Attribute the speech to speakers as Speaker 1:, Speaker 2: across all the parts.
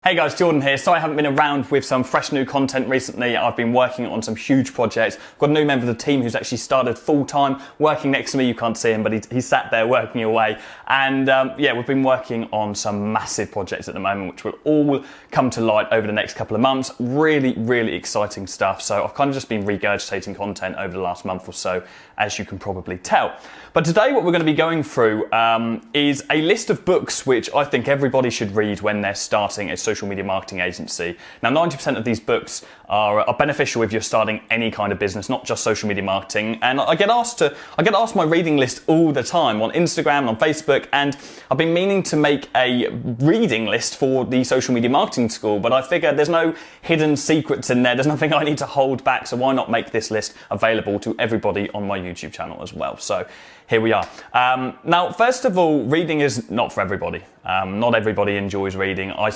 Speaker 1: Hey guys, Jordan here. Sorry I haven't been around with some fresh new content recently. I've been working on some huge projects. I've got a new member of the team who's actually started full-time working next to me. You can't see him, but he's sat there working away. And yeah, we've been working on some massive projects at the moment, which will all come to light over the next couple of months. Really, really exciting stuff. So I've kind of just been regurgitating content over the last month or so, as you can probably tell. But today what we're going to be going through is a list of books which I think everybody should read when they're starting a social media marketing agency. Now, 90% of these books are beneficial if you're starting any kind of business, not just social media marketing. And I get asked my reading list all the time on Instagram, on Facebook, and I've been meaning to make a reading list for the social media marketing school, but I figure there's no hidden secrets in there. There's nothing I need to hold back, so why not make this list available to everybody on my YouTube channel as well? So here we are. Now, first of all, reading is not for everybody. Not everybody enjoys reading. I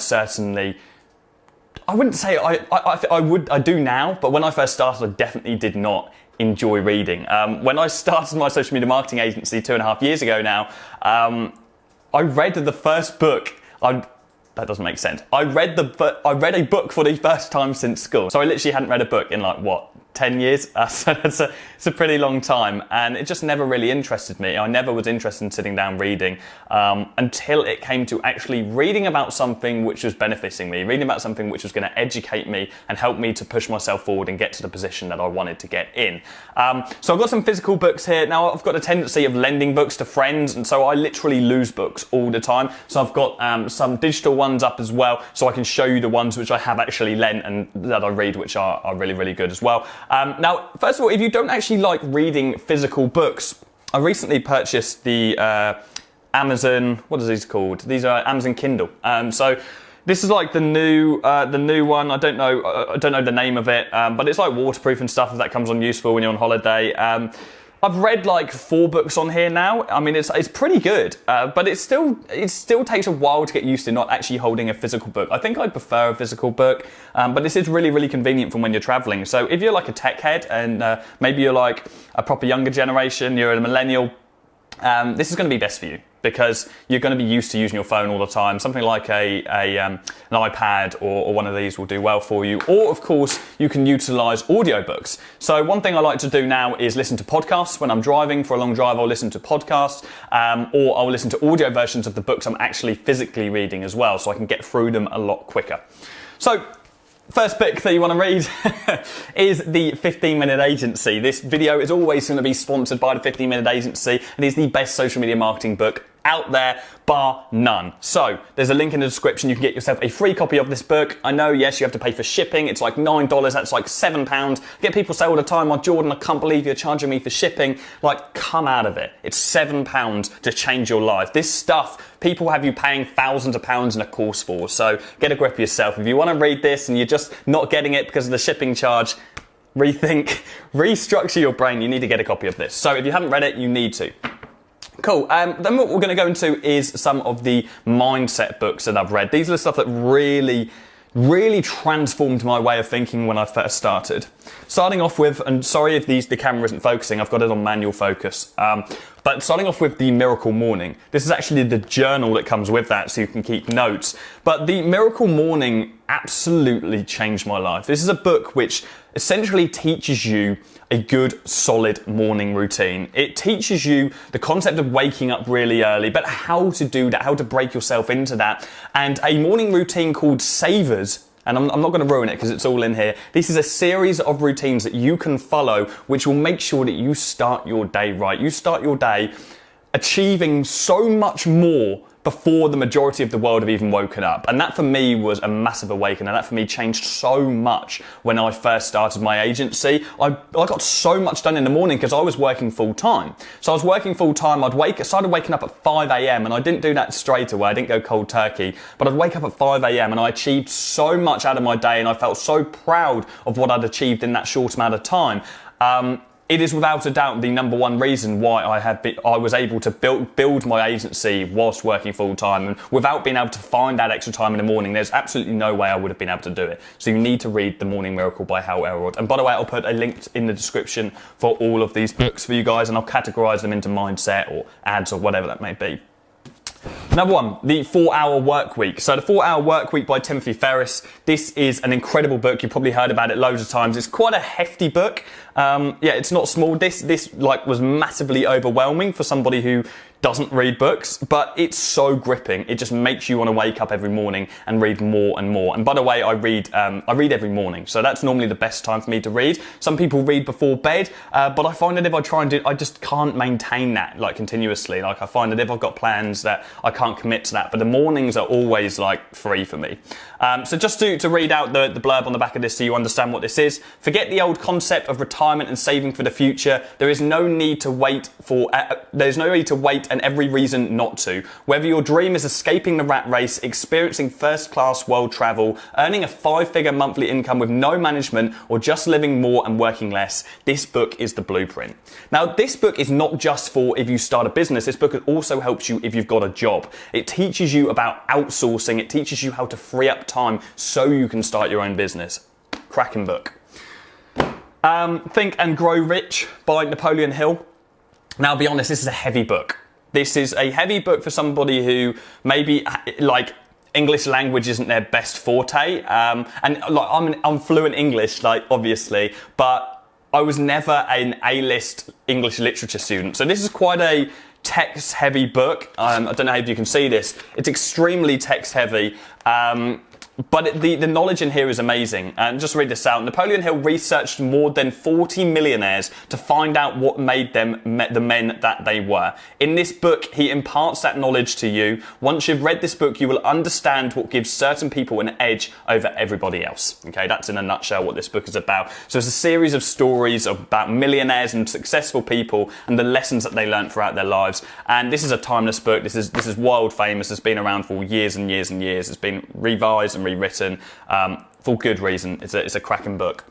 Speaker 1: wouldn't say I do now, but when I first started, I definitely did not enjoy reading. When I started my social media marketing agency 2.5 years ago now, I read the first book. That doesn't make sense. I read a book for the first time since school. So I literally hadn't read a book in 10 years? So it's a pretty long time, and it just never really interested me. I never was interested in sitting down reading until it came to actually reading about something which was benefiting me, reading about something which was going to educate me and help me to push myself forward and get to the position that I wanted to get in. So I've got some physical books here. Now, I've got a tendency of lending books to friends, and so I literally lose books all the time. So I've got some digital ones up as well, so I can show you the ones which I have actually lent and that I read, which are really, really good as well. Now, first of all, if you don't actually like reading physical books, I recently purchased the Amazon, what are these called? These are Amazon Kindle. So this is like the new one. I don't know the name of it, but it's like waterproof and stuff. If that comes on useful when you're on holiday. I've read like 4 books on here now. I mean, it's pretty good, but it still takes a while to get used to not actually holding a physical book. I think I prefer a physical book, but this is really, really convenient for when you're traveling. So if you're like a tech head and maybe you're like a proper younger generation, you're a millennial, this is going to be best for you, because you're going to be used to using your phone all the time. Something like an iPad or one of these will do well for you. Or, of course, you can utilize audiobooks. So one thing I like to do now is listen to podcasts. When I'm driving for a long drive, I'll listen to podcasts, or I'll listen to audio versions of the books I'm actually physically reading as well, so I can get through them a lot quicker. So, first book that you want to read is The 15-Minute Agency. This video is always going to be sponsored by The 15-Minute Agency. It is the best social media marketing book out there, bar none. So there's a link in the description. You can get yourself a free copy of this book. I know, yes, you have to pay for shipping. It's like $9. That's like £7. I get people say all the time, "Oh, Jordan, I can't believe you're charging me for shipping." Like, come out of it. It's £7 to change your life. This stuff, people have you paying thousands of pounds in a course for. So get a grip of yourself. If you want to read this and you're just not getting it because of the shipping charge, rethink, restructure your brain. You need to get a copy of this. So if you haven't read it, you need to. Cool. Then what we're going to go into is some of the mindset books that I've read. These are the stuff that really transformed my way of thinking when I first started. Starting off with, and sorry if the camera isn't focusing, I've got it on manual focus. But starting off with The Miracle Morning. This is actually the journal that comes with that, so you can keep notes. But The Miracle Morning absolutely changed my life. This is a book which essentially teaches you a good, solid morning routine. It teaches you the concept of waking up really early, but how to do that, how to break yourself into that, and a morning routine called Savers. And I'm not going to ruin it because it's all in here. This is a series of routines that you can follow, which will make sure that you start your day right. You start your day achieving so much more before the majority of the world have even woken up. And that for me was a massive awakening. And that for me changed so much when I first started my agency. I got so much done in the morning because I was working full time. So I was working full time. I started waking up at 5 a.m. and I didn't do that straight away. I didn't go cold turkey, but I'd wake up at 5 a.m. and I achieved so much out of my day, and I felt so proud of what I'd achieved in that short amount of time. It is without a doubt the number one reason why I was able to build my agency whilst working full time, and without being able to find that extra time in the morning, there's absolutely no way I would have been able to do it. So you need to read The Morning Miracle by Hal Elrod. And by the way, I'll put a link in the description for all of these books for you guys, and I'll categorize them into mindset or ads or whatever that may be. Number one, the 4-Hour Workweek. So the 4-Hour Workweek by Timothy Ferriss. This is an incredible book. You've probably heard about it loads of times. It's quite a hefty book. Yeah, it's not small. This like was massively overwhelming for somebody who doesn't read books, but it's so gripping. It just makes you want to wake up every morning and read more and more. And by the way, I read every morning, so that's normally the best time for me to read. Some people read before bed, but I find that if I try and do, I just can't maintain that like continuously. Like I find that if I've got plans that I can't commit to that, but the mornings are always like free for me. So just to read out the blurb on the back of this so you understand what this is. Forget the old concept of retirement and saving for the future. There is no need to wait and every reason not to. Whether your dream is escaping the rat race, experiencing first-class world travel, earning a 5-figure monthly income with no management, or just living more and working less, this book is the blueprint. Now, this book is not just for if you start a business. This book also helps you if you've got a job. It teaches you about outsourcing. It teaches you how to free up time so you can start your own business. Cracking book. Think and Grow Rich by Napoleon Hill. Now, I'll be honest, this is a heavy book. This is a heavy book for somebody who maybe like English language isn't their best forte. And like I'm fluent English, like obviously, but I was never an A-list English literature student. So this is quite a text-heavy book. I don't know if you can see this. It's extremely text-heavy. But the knowledge in here is amazing. And just read this out. Napoleon Hill researched more than 40 millionaires to find out what made them the men that they were. In this book, he imparts that knowledge to you. Once you've read this book, you will understand what gives certain people an edge over everybody else. Okay, that's in a nutshell what this book is about. So it's a series of stories about millionaires and successful people and the lessons that they learned throughout their lives. And this is a timeless book. This is world famous. It's been around for years and years and years. It's been revised and rewritten for good reason. It's a cracking book.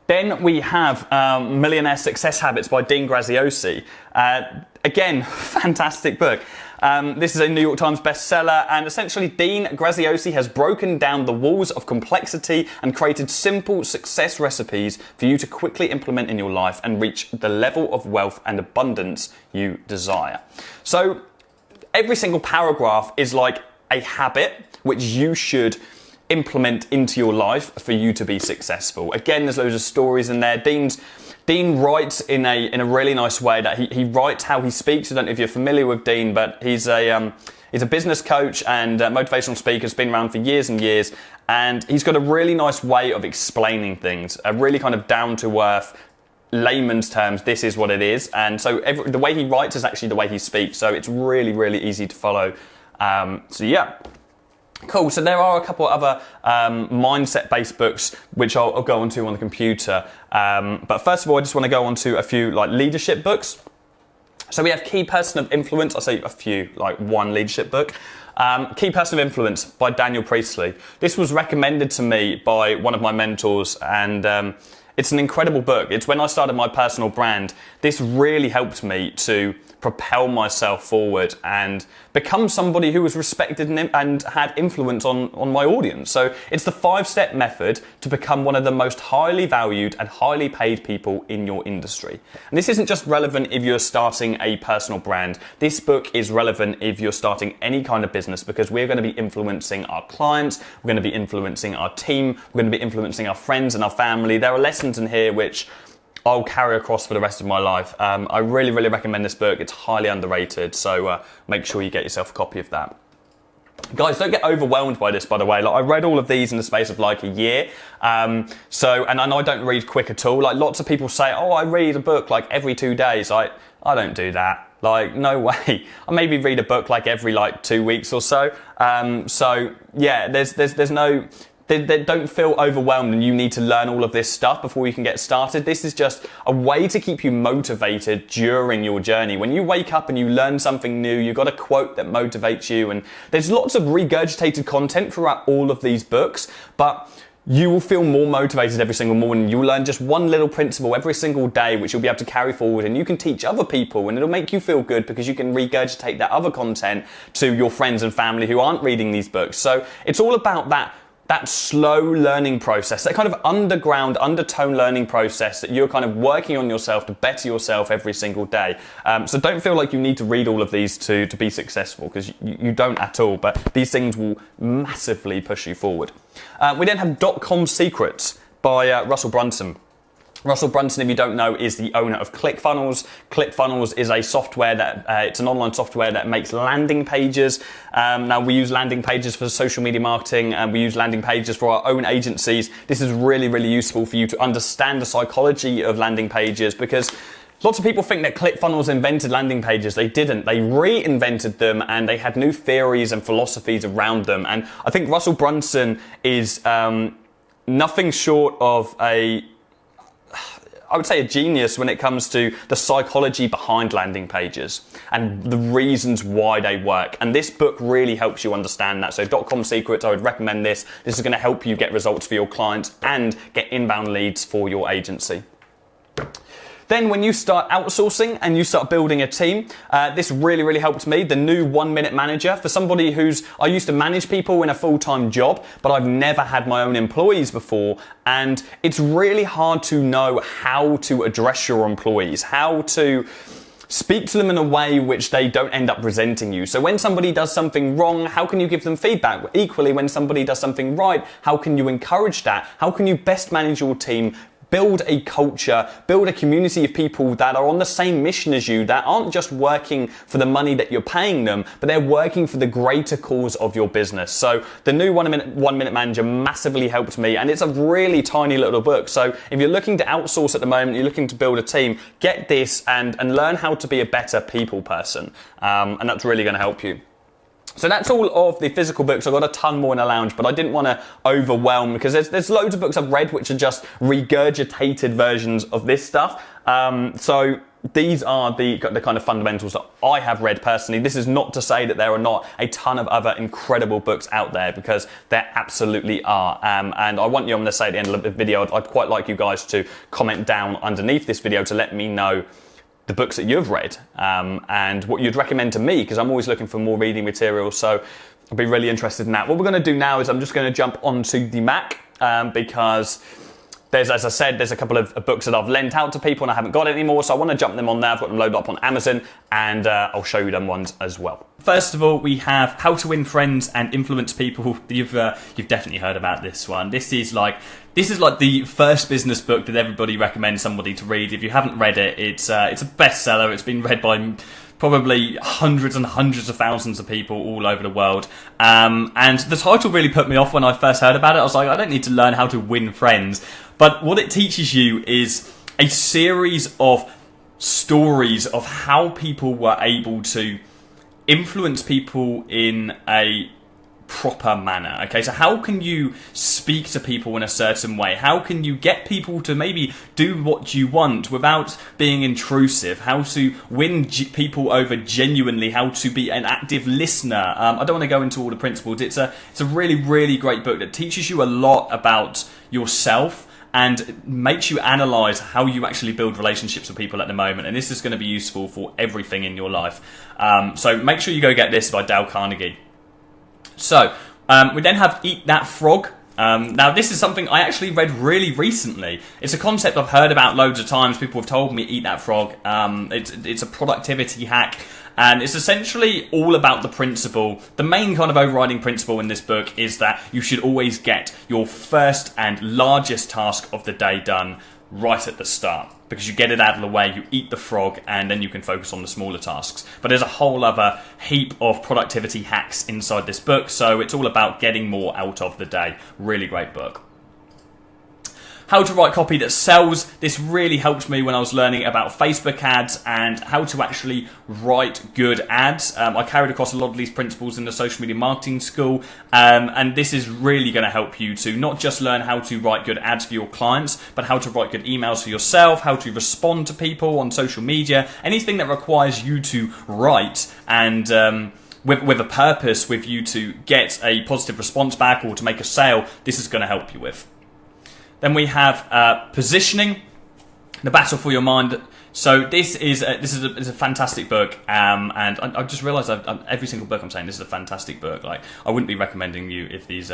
Speaker 1: Then we have Millionaire Success Habits by Dean Graziosi. Again, fantastic book. This is a New York Times bestseller, and essentially Dean Graziosi has broken down the walls of complexity and created simple success recipes for you to quickly implement in your life and reach the level of wealth and abundance you desire. So every single paragraph is like a habit which you should implement into your life for you to be successful. Again, there's loads of stories in there. Dean writes in a really nice way that he writes how he speaks. I don't know if you're familiar with Dean, but he's a business coach and motivational speaker. Has been around for years and years, and he's got a really nice way of explaining things, a really kind of down to earth, layman's terms, this is what it is. And so the way he writes is actually the way he speaks, so it's really, really easy to follow. So yeah. Cool, so there are a couple other mindset-based books which I'll go on to on the computer. But first of all, I just want to go on to a few like leadership books. So we have Key Person of Influence. I'll say a few, like one leadership book. Key Person of Influence by Daniel Priestley. This was recommended to me by one of my mentors, and it's an incredible book. It's when I started my personal brand. This really helped me to propel myself forward and become somebody who was respected and had influence on my audience. So it's the 5-step method to become one of the most highly valued and highly paid people in your industry. And this isn't just relevant if you're starting a personal brand. This book is relevant if you're starting any kind of business, because we're going to be influencing our clients, we're going to be influencing our team, we're going to be influencing our friends and our family. There are lessons in here which I'll carry across for the rest of my life. I really, really recommend this book. It's highly underrated, so make sure you get yourself a copy of that. Guys, don't get overwhelmed by this, by the way. Like, I read all of these in the space of like a year. And I don't read quick at all. Like, lots of people say, oh, I read a book like every 2 days. I don't do that. Like, no way. I maybe read a book like every 2 weeks or so. So yeah, there's no... They don't feel overwhelmed and you need to learn all of this stuff before you can get started. This is just a way to keep you motivated during your journey. When you wake up and you learn something new, you've got a quote that motivates you, and there's lots of regurgitated content throughout all of these books, but you will feel more motivated every single morning. You'll learn just one little principle every single day, which you'll be able to carry forward, and you can teach other people, and it'll make you feel good because you can regurgitate that other content to your friends and family who aren't reading these books. So it's all about that that slow learning process, that kind of underground, undertone learning process that you're kind of working on yourself to better yourself every single day. So don't feel like you need to read all of these to be successful, because you don't at all, but these things will massively push you forward. We then have Dotcom Secrets by Russell Brunson. Russell Brunson, if you don't know, is the owner of ClickFunnels. ClickFunnels is a software that, it's an online software that makes landing pages. Now we use landing pages for social media marketing, and we use landing pages for our own agencies. This is really, really useful for you to understand the psychology of landing pages, because lots of people think that ClickFunnels invented landing pages. They didn't. They reinvented them, and they had new theories and philosophies around them. And I think Russell Brunson is nothing short of I would say a genius when it comes to the psychology behind landing pages and the reasons why they work. And this book really helps you understand that. So Dotcom Secrets, I would recommend this. This is going to help you get results for your clients and get inbound leads for your agency. Then when you start outsourcing and you start building a team, this really, really helped me. The new 1 Minute Manager, for somebody I used to manage people in a full-time job, but I've never had my own employees before. And it's really hard to know how to address your employees, how to speak to them in a way which they don't end up resenting you. So when somebody does something wrong, how can you give them feedback? Equally, when somebody does something right, how can you encourage that? How can you best manage your team? Build a culture, build a community of people that are on the same mission as you, that aren't just working for the money that you're paying them, but they're working for the greater cause of your business. So the new 1 Minute Manager massively helped me, and it's a really tiny little book. So if you're looking to outsource at the moment, you're looking to build a team, get this and learn how to be a better people person. And that's really going to help you. So that's all of the physical books. I've got a ton more in the lounge, but I didn't want to overwhelm, because there's loads of books I've read which are just regurgitated versions of this stuff. So these are the kind of fundamentals that I have read personally. This is not to say that there are not a ton of other incredible books out there, because there absolutely are. And I want you, I'm going to say at the end of the video, I'd quite like you guys to comment down underneath this video to let me know the books that you've read and what you'd recommend to me, because I'm always looking for more reading material, so I'd be really interested in that. What we're going to do now is I'm just going to jump onto the Mac because as I said, there's a couple of books that I've lent out to people and I haven't got it anymore, so I want to jump them on there. I've got them loaded up on Amazon, and I'll show you them ones as well. First of all, we have How to Win Friends and Influence People. You've definitely heard about this one. This is like the first business book that everybody recommends somebody to read. If you haven't read it, it's a bestseller. It's been read by probably hundreds and hundreds of thousands of people all over the world. And the title really put me off when I first heard about it. I was like, I don't need to learn how to win friends. But what it teaches you is a series of stories of how people were able to influence people in a proper manner. Okay, so how can you speak to people in a certain way? How can you get people to maybe do what you want without being intrusive? How to win people over genuinely? How to be an active listener? I don't want to go into all the principles. It's a really, really great book that teaches you a lot about yourself and makes you analyze how you actually build relationships with people at the moment. And this is going to be useful for everything in your life. So make sure you go get this by Dale Carnegie. So we then have Eat That Frog. Now this is something I actually read really recently. It's a concept I've heard about loads of times. People have told me Eat That Frog. It's a productivity hack. And it's essentially all about the principle. The main kind of overriding principle in this book is that you should always get your first and largest task of the day done right at the start, because you get it out of the way, you eat the frog, and then you can focus on the smaller tasks. But there's a whole other heap of productivity hacks inside this book, so it's all about getting more out of the day. Really great book. How to write copy that sells. This really helped me when I was learning about Facebook ads and how to actually write good ads. I carried across a lot of these principles in the social media marketing school, and this is really going to help you to not just learn how to write good ads for your clients, but how to write good emails for yourself, how to respond to people on social media, anything that requires you to write and with a purpose, with you to get a positive response back or to make a sale. This is going to help you with. Then we have Positioning, the battle for your mind. So this is a fantastic book, and I just realised every single book I'm saying this is a fantastic book. Like, I wouldn't be recommending you if these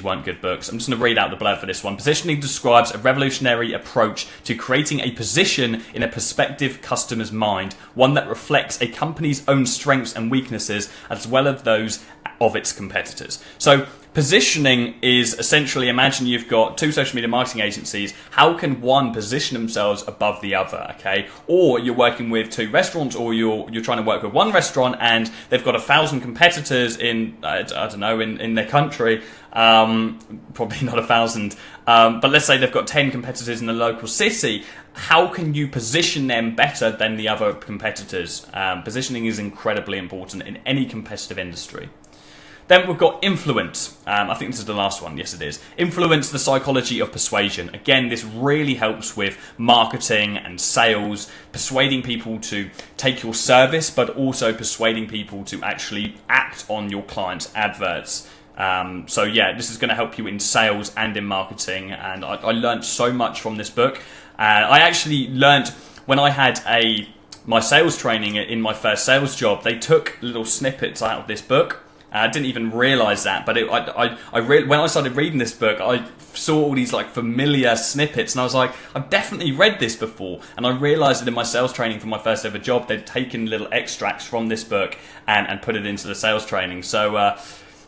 Speaker 1: weren't good books. I'm just going to read out the blurb for this one. Positioning describes a revolutionary approach to creating a position in a prospective customer's mind, one that reflects a company's own strengths and weaknesses as well as those of its competitors. So positioning is essentially, imagine you've got two social media marketing agencies. How can one position themselves above the other? Okay, or you're working with two restaurants, or you're trying to work with one restaurant and they've got 1,000 competitors in I don't know in their country. Probably not 1,000, but let's say they've got 10 competitors in the local city. How can you position them better than the other competitors? Positioning is incredibly important in any competitive industry. Then we've got influence. I think this is the last one. Yes, it is. Influence, the psychology of persuasion. Again, this really helps with marketing and sales, persuading people to take your service, but also persuading people to actually act on your clients' adverts. So yeah, this is going to help you in sales and in marketing. And I learned so much from this book. I actually learned when I had my sales training in my first sales job, they took little snippets out of this book. I didn't even realise that, but when I started reading this book, I saw all these like familiar snippets, and I was like, I've definitely read this before. And I realised that in my sales training for my first ever job, they'd taken little extracts from this book and put it into the sales training. So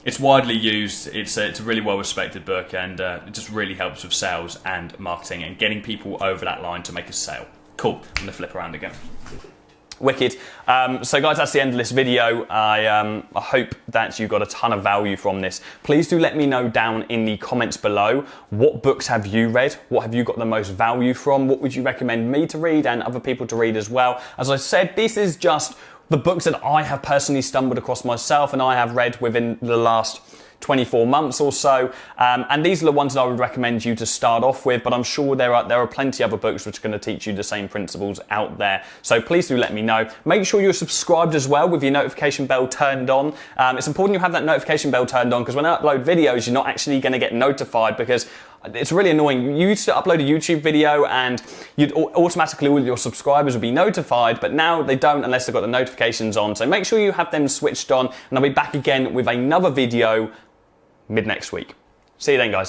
Speaker 1: it's widely used. It's a really well respected book, and it just really helps with sales and marketing and getting people over that line to make a sale. Cool. I'm going to flip around again. Wicked. So guys, that's the end of this video. I hope that you got a ton of value from this. Please do let me know down in the comments below, what books have you read? What have you got the most value from? What would you recommend me to read and other people to read as well? As I said, this is just the books that I have personally stumbled across myself and I have read within the last 24 months or so, and these are the ones that I would recommend you to start off with, but I'm sure there are plenty other books which are going to teach you the same principles out there. So please do let me know. Make sure you're subscribed as well with your notification bell turned on. It's important you have that notification bell turned on, because when I upload videos, you're not actually going to get notified, because it's really annoying. You used to upload a YouTube video and you'd automatically, all your subscribers would be notified, but now they don't unless they've got the notifications on. So make sure you have them switched on, and I'll be back again with another video mid next week. See you then, guys.